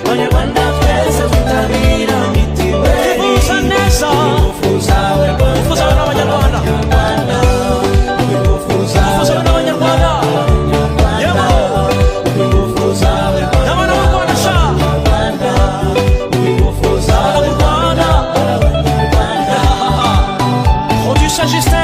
Abanyarwanda twese twitabira mitiweli. Twifuza neza, twifuza we twifuza we n'Abanyarwanda, twifuza twifuza we n'Abanyarwanda, yego twifuza we n'abana b'u Rwanda sha, twifuza abana b'u Rwanda. Producer Justin